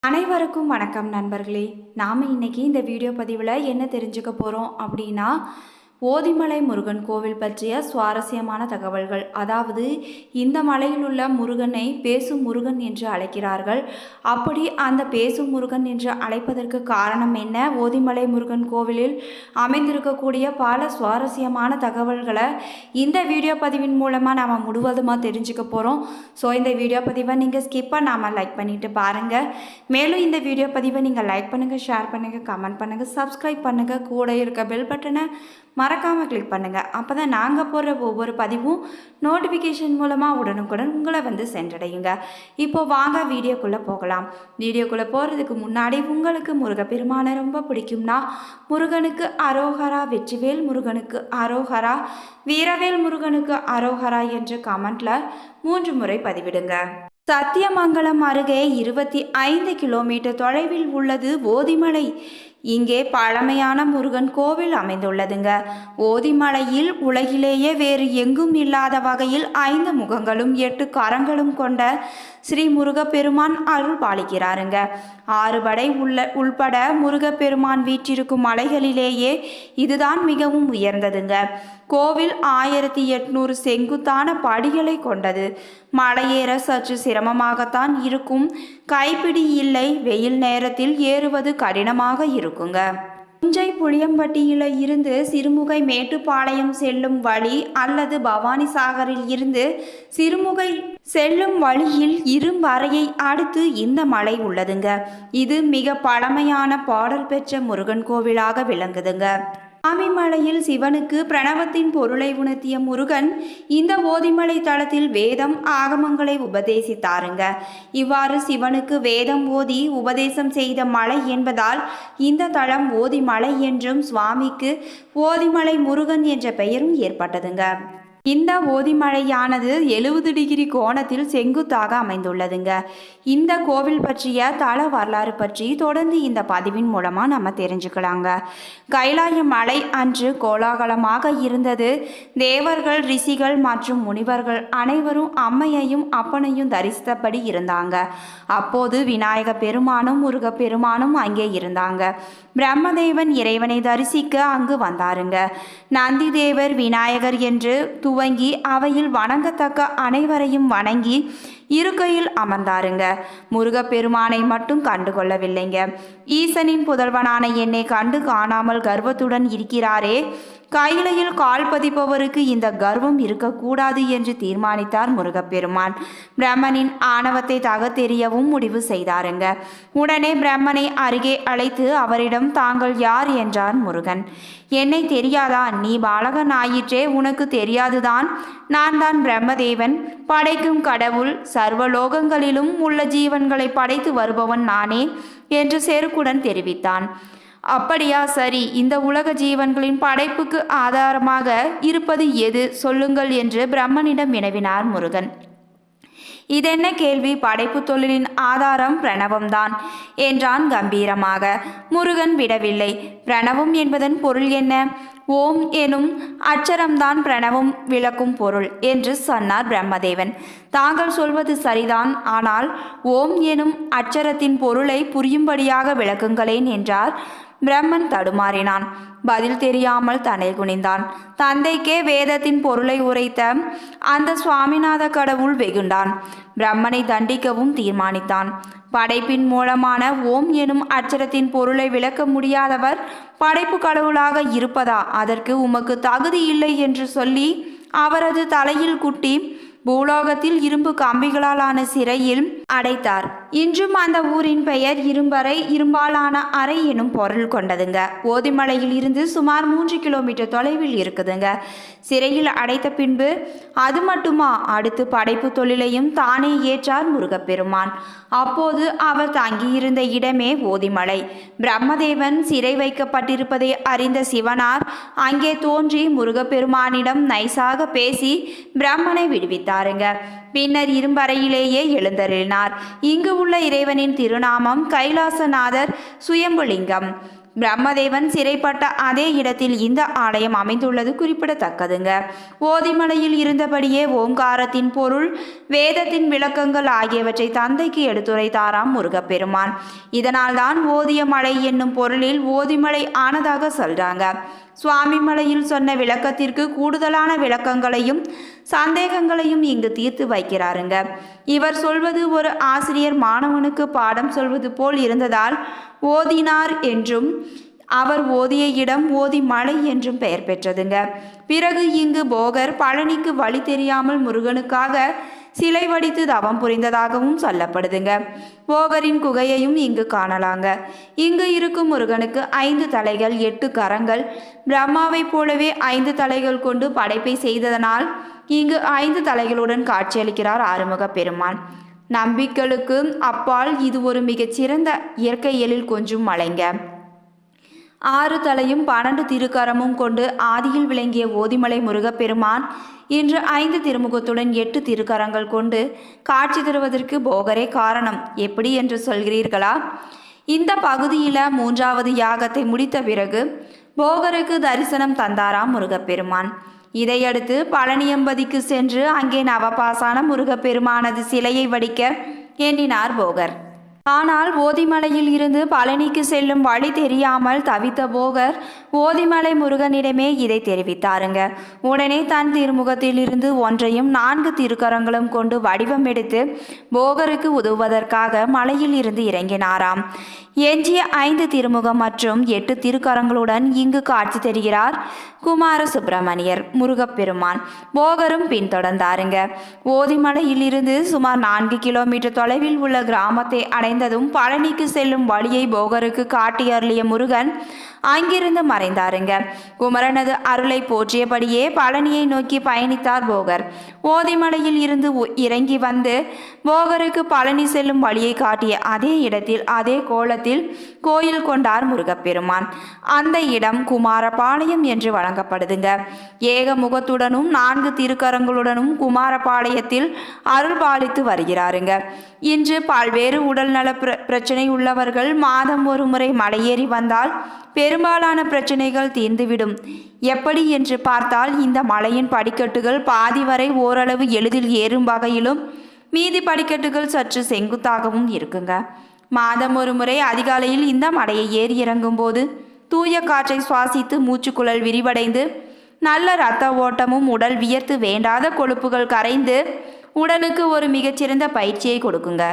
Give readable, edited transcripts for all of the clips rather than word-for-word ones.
அனைவருக்கும் வணக்கம் நண்பர்களே. நாம் இன்னைக்கு இந்த வீடியோ பதிவில் என்ன தெரிஞ்சுக்க போகிறோம் அப்படின்னா, ஓதிமலை முருகன் கோவில் பற்றிய சுவாரஸ்யமான தகவல்கள். அதாவது இந்த மலையில் உள்ள முருகனை பேசும் முருகன் என்று அழைக்கிறார்கள். அப்படி அந்த பேசும் முருகன் என்று அழைப்பதற்கு காரணம் என்ன, ஓதிமலை முருகன் கோவிலில் அமைந்திருக்கக்கூடிய பல சுவாரஸ்யமான தகவல்களை இந்த வீடியோ பதிவின் மூலமாக நாம் முழுவதுமாக தெரிஞ்சுக்க போகிறோம். ஸோ இந்த வீடியோ பதிவை நீங்கள் ஸ்கிப் பண்ணாமல் லைக் பண்ணிவிட்டு பாருங்கள். மேலும் இந்த வீடியோ பதிவை நீங்கள் லைக் பண்ணுங்கள், ஷேர் பண்ணுங்கள், கமெண்ட் பண்ணுங்கள், சப்ஸ்கிரைப் பண்ணுங்கள். கூட இருக்க பெல் பட்டனை மறக்காமல் கிளிக் பண்ணுங்கள். அப்போ தான் நாங்கள் போடுற ஒவ்வொரு பதிவும் நோட்டிஃபிகேஷன் மூலமாக உடனுக்குடன் உங்களை வந்து சென்றடையுங்க. இப்போ வாங்க வீடியோக்குள்ளே போகலாம். வீடியோக்குள்ளே போகிறதுக்கு முன்னாடி உங்களுக்கு முருகப்பெருமானை ரொம்ப பிடிக்கும்னா முருகனுக்கு அரோகரா, வெற்றிவேல் முருகனுக்கு அரோகரா, வீரவேல் முருகனுக்கு அரோகரா என்று கமெண்ட்டில் 3 முறை பதிவிடுங்க. சத்தியமங்கலம் அருகே 25 கிலோமீட்டர் தொலைவில் உள்ளது ஓதிமலை. இங்கே பழமையான முருகன் கோவில் அமைந்துள்ளதுங்க. ஓதிமலையில் உலகிலேயே வேறு எங்கும் இல்லாத வகையில் 5 முகங்களும் 8 கரங்களும் கொண்ட ஸ்ரீ முருகப்பெருமான் அருள் பாலிக்கிறாருங்க. 6 படை உள்பட முருகப்பெருமான் வீற்றிருக்கும் மலைகளிலேயே இதுதான் மிகவும் உயர்ந்ததுங்க. கோவில் 1800 செங்குத்தான படிகளை கொண்டது. மலையேற சற்று சிரமமாகத்தான் இருக்கும். கைப்பிடி இல்லை, வெயில் நேரத்தில் ஏறுவது கடினமாக இருக்குங்க. புஞ்சை புளியம்பட்டியில் இருந்து சிறுமுகை மேட்டுப்பாளையம் செல்லும் வழி அல்லது பவானி சாகரில் இருந்து சிறுமுகை செல்லும் வழியில் இரும்பறையை அடுத்து இந்த மலை உள்ளதுங்க. இது மிக பழமையான பாடல் பெற்ற முருகன் கோவிலாக விளங்குதுங்க. ஆமிமலையில் சிவனுக்கு பிரணவத்தின் பொருளை உணர்த்திய முருகன் இந்த ஓதிமலை தளத்தில் வேதம் ஆகமங்களை உபதேசித்தாருங்க. இவ்வாறு சிவனுக்கு வேதம் ஓதி உபதேசம் செய்த மலை என்பதால் இந்த தளம் ஓதிமலை என்றும், சுவாமிக்கு ஓதிமலை முருகன் என்ற பெயரும் ஏற்பட்டதுங்க. இந்த ஓதிமலையானது 70 டிகிரி கோணத்தில் செங்குத்தாக அமைந்துள்ளதுங்க. இந்த கோவில் பற்றிய தல வரலாறு பற்றி தொடர்ந்து இந்த பதிவின் மூலமாக நம்ம தெரிஞ்சுக்கலாங்க. கைலாய மலை அன்று கோலாகலமாக இருந்தது. தேவர்கள், ரிஷிகள் மற்றும் முனிவர்கள் அனைவரும் அம்மையையும் அப்பனையும் தரிசித்தபடி இருந்தாங்க. அப்போது விநாயக பெருமானும் முருகப்பெருமானும் அங்கே இருந்தாங்க. பிரம்மதேவன் இறைவனை தரிசிக்க அங்கு வந்தாருங்க. நந்தி தேவர் விநாயகர் என்று துவங்கி அவையில் வணங்கத்தக்க அனைவரையும் வணங்கி இருக்கையில் அமர்ந்தாருங்க. முருகப்பெருமானை மட்டும் கண்டு கொள்ளவில்லைங்க. ஈசனின் புதல்வனான என்னை கண்டு காணாமல் கர்வத்துடன் இருக்கிறாரே, கையிலையில் கால் பதிப்பவருக்கு இந்த கர்வம் இருக்கக்கூடாது என்று தீர்மானித்தார் முருகப்பெருமான். பிரம்மனின் ஆணவத்தை தகத்தெறியவும் முடிவு செய்தாருங்க. உடனே பிரம்மனை அருகே அழைத்து அவரிடம் தாங்கள் யார் என்றார் முருகன். என்னை தெரியாதா? நீ பாலகன் ஆயிற்றே, உனக்கு தெரியாதுதான். நான் தான் பிரம்மதேவன், படைக்கும் கடவுள், சர்வலோகங்களிலும் உள்ள ஜீவன்களை படைத்து வருபவன் நானே என்று செருக்குடன் தெரிவித்தான். அப்படியா, சரி. இந்த உலக ஜீவன்களின் படைப்புக்கு ஆதாரமாக இருப்பது எது சொல்லுங்கள் என்று பிரம்மனிடம் வினவினார் முருகன். இதென்ன கேள்வி? படைப்பு தொழிலின் ஆதாரம் பிரணவம்தான் என்றான் கம்பீரமாக. முருகன் விடவில்லை. பிரணவம் என்பதன் பொருள் என்ன? ஓம் எனும் அச்சரம்தான் பிரணவம் விளக்கும் பொருள் என்று சொன்னார் பிரம்மதேவன். தாங்கள் சொல்வது சரிதான், ஆனால் ஓம் எனும் அச்சரத்தின் பொருளை புரியும்படியாக விளக்குங்களேன் என்றார். பிரம்மன் தடுமாறினான். பதில் தெரியாமல் தலை குனிந்தான். தந்தைக்கே வேதத்தின் பொருளை உரைத்த அந்த சுவாமிநாத கடவுள் வெகுண்டான். பிரம்மனை தண்டிக்கவும் தீர்மானித்தான். படைப்பின் மூலமான ஓம் எனும் அச்சரத்தின் பொருளை விளக்க முடியாதவர் படைப்பு கடவுளாக இருப்பதா? அதற்கு உமக்கு தகுதி இல்லை என்று சொல்லி அவரது தலையில் குட்டி பூலோகத்தில் இரும்பு கம்பிகளாலான சிறையில் அடைத்தார். இன்றும் அந்த ஊரின் பெயர் இரும்பறை, இரும்பாலான அறை எனும் பொருள் கொண்டதுங்க. ஓதிமலையில் இருந்து சுமார் 3 கிலோமீட்டர் தொலைவில் இருக்குதுங்க. சிறையில் அடைத்த பின்பு அது மட்டுமா, அடுத்து படைப்பு தொழிலையும் தானே ஏற்றார் முருகப்பெருமான். அப்போது அவர் தங்கியிருந்த இடமே ஓதிமலை. பிரம்மதேவன் சிறை வைக்கப்பட்டிருப்பதை அறிந்த சிவனார் அங்கே தோன்றி முருகப்பெருமானிடம் நைசாக பேசி பிரம்மனை விடுவித்தாருங்க. பின்னர் இரும்பறையிலேயே எழுந்தருளினார். இங்கு உள்ள இறைவனின் திருநாமம் கைலாசநாதர் சுயம்புலிங்கம். பிரம்மதேவன் சிறைப்பட்ட அதே இடத்தில் இந்த ஆலயம் அமைந்துள்ளது குறிப்பிடத்தக்கதுங்க. ஓதிமலையில் இருந்தபடியே ஓங்காரத்தின் பொருள், வேதத்தின் விளக்கங்கள் ஆகியவற்றை தந்தைக்கு எடுத்துரைத்தாராம் முருகப்பெருமான். இதனால்தான் ஓதிய மலை என்னும் பொருளில் ஓதிமலை ஆனதாக சொல்றாங்க. சுவாமி மலையில் சொன்ன விளக்கத்திற்கு கூடுதலான விளக்கங்களையும் சந்தேகங்களையும் இங்கு தீர்த்து வைக்கிறாருங்க. இவர் சொல்வது ஒரு ஆசிரியர் மாணவனுக்கு பாடம் சொல்வது போல் இருந்ததால் ஓதினார் என்றும், அவர் ஓதிய இடம் ஓதி மலை என்றும் பெயர் பெற்றதுங்க. பிறகு இங்கு போகர் பழனிக்கு வழி தெரியாமல் முருகனுக்காக சிலை வடித்து தவம் புரிந்ததாகவும் சொல்லப்படுதுங்க. போகரின் குகையையும் இங்கு காணலாங்க. இங்கு இருக்கும் முருகனுக்கு 5 தலைகள் 8 கரங்கள். பிரம்மாவை போலவே 5 தலைகள் கொண்டு படைப்பை செய்ததனால் இங்கு 5 தலைகளுடன் காட்சியளிக்கிறார் ஆறுமுக பெருமான். நம்பிக்கைகளுக்கு அப்பால் இது ஒரு மிகச்சிறந்த இயற்கை எழில் கொஞ்சம் மலைங்க. 6 தலையும் 12 திருக்கரமும் கொண்டு ஆதியில் விளங்கிய ஓதிமலை முருகப்பெருமான் இன்று 5 திருமுகத்துடன் 8 திருக்கரங்கள் கொண்டு காட்சி தருவதற்கு போகரே காரணம். எப்படி என்று சொல்கிறீர்களா? இந்த பகுதியில் 3வது யாகத்தை முடித்த பிறகு போகருக்கு தரிசனம் தந்தாராம் முருகப்பெருமான். இதையடுத்து பழனியம்பதிக்கு சென்று அங்கே நவபாசான முருகப்பெருமானது சிலையை வடிக்க எண்ணினார் போகர். ஆனால் ஓதிமலையில் இருந்து பழனிக்கு செல்லும் வழி தெரியாமல் தவித்த போகர் ஓதிமலை முருகனிடமே இதை தெரிவித்தாருங்க. உடனே தன் திருமுகத்தில் இருந்து ஒன்றையும் 4 திருக்கரங்களும் கொண்டு வடிவம் எடுத்து போகருக்கு உதவுவதற்காக மலையில் இருந்து இறங்கினாராம். எஞ்சிய 5 திருமுகம் மற்றும் 8 திருக்கரங்களுடன் இங்கு காட்சி தருகிறார் குமார சுப்பிரமணியர் முருகப்பெருமான். போகரும் பின்தொடர்ந்தாருங்க. ஓதிமலையில் இருந்து சுமார் 4 கிலோமீட்டர் தொலைவில் உள்ள கிராமத்தை அடைந்ததும் பழனிக்கு செல்லும் வழியை போகருக்கு காட்டி அருளிய முருகன் அங்கிருந்து மறைந்தாருங்க. குமரனது அருளை போற்றியபடியே பழனியை நோக்கி பயணித்தார் போகர். ஓதிமலையில் இருந்து இறங்கி வந்து போகருக்கு பழனி செல்லும் வழியை காட்டிய அதே இடத்தில் அதே கோலத்தில் கோயில் கொண்டார் முருகப்பெருமான். அந்த இடம் குமாரபாளையம் என்று வழங்கப்படுதுங்க. ஏக முகத்துடனும் 4 திருக்கரங்களுடனும் குமாரபாளையத்தில் அருள் பாலித்து வருகிறாருங்க. இன்று பல்வேறு உடல்நல பிரச்சனை உள்ளவர்கள் மாதம் ஒரு முறை மலையேறி வந்தால் பெரும்பாலான பிரச்சனைகள் தீர்ந்துவிடும். எப்படி என்று பார்த்தால் இந்த மலையின் படிக்கட்டுகள் பாதி வரை ஓரளவு எளிதில் ஏறும் வகையிலும் மீதி படிக்கட்டுகள் சற்று செங்குத்தாகவும் இருக்குங்க. மாதம் ஒரு முறை அதிகாலையில் இந்த மலையை ஏறி இறங்கும் போது தூய காற்றை சுவாசித்து மூச்சுக்குழல் விரிவடைந்து நல்ல இரத்த ஓட்டமும் உடல் வியர்த்து வேண்டாத கொழுப்புகள் கரைந்து உடலுக்கு ஒரு மிகச்சிறந்த பயிற்சியை கொடுக்குங்க.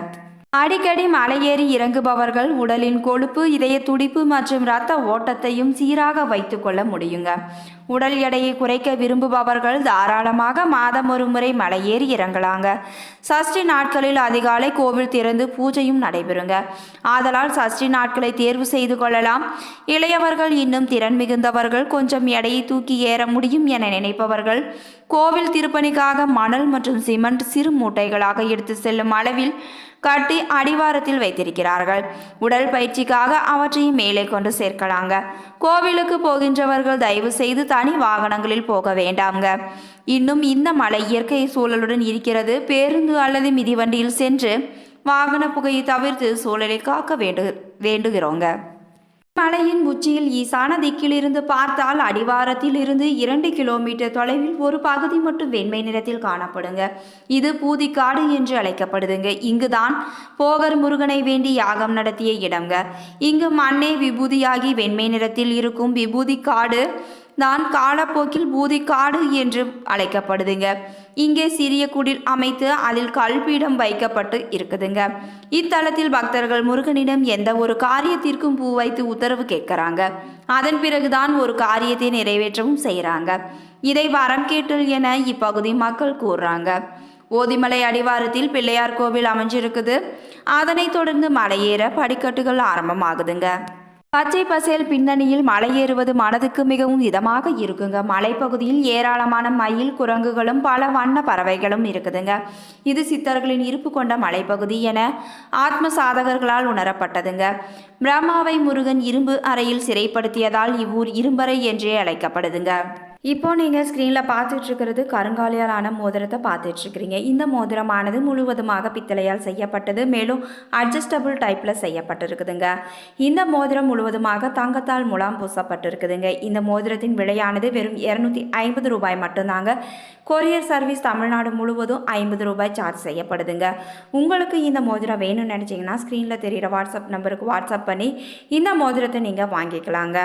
அடிக்கடி மலையேறி இறங்குபவர்கள் உடலின் கொழுப்பு, இதய துடிப்பு மற்றும் இரத்த ஓட்டத்தையும் சீராக வைத்து கொள்ள முடியுங்க. உடல் எடையை குறைக்க விரும்புபவர்கள் தாராளமாக மாதம் ஒரு முறை மலையேறி இறங்கலாங்க. சஷ்டி நாட்களில் அதிகாலை கோவில் திறந்து பூஜையும் நடைபெறுங்க. ஆதலால் சஷ்டி நாட்களை தேர்வு செய்து கொள்ளலாம். இளையவர்கள், இன்னும் திறன் மிகுந்தவர்கள், கொஞ்சம் எடையை தூக்கி ஏற முடியும் என நினைப்பவர்கள் கோவில் திருப்பணிக்காக மணல் மற்றும் சிமெண்ட் சிறு மூட்டைகளாக எடுத்து செல்லும் அளவில் கட்டி அடிவாரத்தில் வைத்திருக்கிறார்கள். உடல் பயிற்சிக்காக அவற்றையும் மேலே கொண்டு சேர்க்கலாங்க. கோவிலுக்கு போகின்றவர்கள் தயவு செய்து தனி வாகனங்களில் போக வேண்டாம்ங்க. இன்னும் இந்த மலை இயற்கை சூழலுடன் இருக்கிறது. பேருந்து அல்லது மிதிவண்டியில் சென்று வாகன புகையை தவிர்த்து சூழலை காக்க வேண்டுகிறோங்க. மலையின் உச்சியில் ஈசான திக்கிலிருந்து பார்த்தால் அடிவாரத்தில் இருந்து 2 கிலோமீட்டர் தொலைவில் ஒரு பகுதி மட்டும் வெண்மை நிறத்தில் காணப்படுங்க. இது பூதிக்காடு என்று அழைக்கப்படுதுங்க. இங்குதான் போகர் முருகனை வேண்டி யாகம் நடத்திய இடங்க. இங்கு மண்ணே விபூதியாகி வெண்மை நிறத்தில் இருக்கும் விபூதிக்காடு தான் காலப்போக்கில் பூதிக்காடு என்று அழைக்கப்படுதுங்க. இங்கே சிறிய குடில் அமைத்து அதில் கல்பீடம் வைக்கப்பட்டு இருக்குதுங்க. இத்தலத்தில் பக்தர்கள் முருகனிடம் எந்த ஒரு காரியத்திற்கும் பூ வைத்து உத்தரவு கேட்கிறாங்க. அதன் பிறகுதான் ஒரு காரியத்தை நிறைவேற்றவும் செய்கிறாங்க. இதை வரம் கேட்டல் என இப்பகுதி மக்கள் கூறுறாங்க. ஓதிமலை அடிவாரத்தில் பிள்ளையார் கோவில் அமைஞ்சிருக்குது. அதனைத் தொடர்ந்து மலையேற படிக்கட்டுகள் ஆரம்பமாகுதுங்க. பச்சை பசேல் பின்னணியில் மலையேறுவது மனதுக்கு மிகவும் இதமாக இருக்குங்க. மலைப்பகுதியில் ஏராளமான மயில், குரங்குகளும் பல வண்ண பறவைகளும் இருக்குதுங்க. இது சித்தர்களின் இருப்பு கொண்ட மலைப்பகுதி என ஆத்ம சாதகர்களால் உணரப்பட்டதுங்க. பிரம்மாவை முருகன் இரும்பு அறையில் சிறைப்படுத்தியதால் இவ்வூர் இரும்பறை என்றே அழைக்கப்படுதுங்க. இப்போ நீங்கள் ஸ்க்ரீனில் பார்த்துட்டு இருக்கிறது கருங்காலியாலான மோதிரத்தை பார்த்துட்டு இருக்கிறீங்க. இந்த மோதிரமானது முழுவதுமாக பித்தளையால் செய்யப்பட்டது. மேலும் அட்ஜஸ்டபிள் டைப்பில் செய்யப்பட்டிருக்குதுங்க. இந்த மோதிரம் முழுவதுமாக தங்கத்தால் முலாம் பூசப்பட்டிருக்குதுங்க. இந்த மோதிரத்தின் விலையானது வெறும் 250 ரூபாய் மட்டும்தாங்க. கொரியர் சர்வீஸ் தமிழ்நாடு முழுவதும் 50 ரூபாய் சார்ஜ் செய்யப்படுதுங்க. உங்களுக்கு இந்த மோதிரம் வேணும்னு நினச்சிங்கன்னா ஸ்க்ரீனில் தெரிகிற வாட்ஸ்அப் நம்பருக்கு வாட்ஸ்அப் பண்ணி இந்த மோதிரத்தை நீங்கள் வாங்கிக்கலாங்க.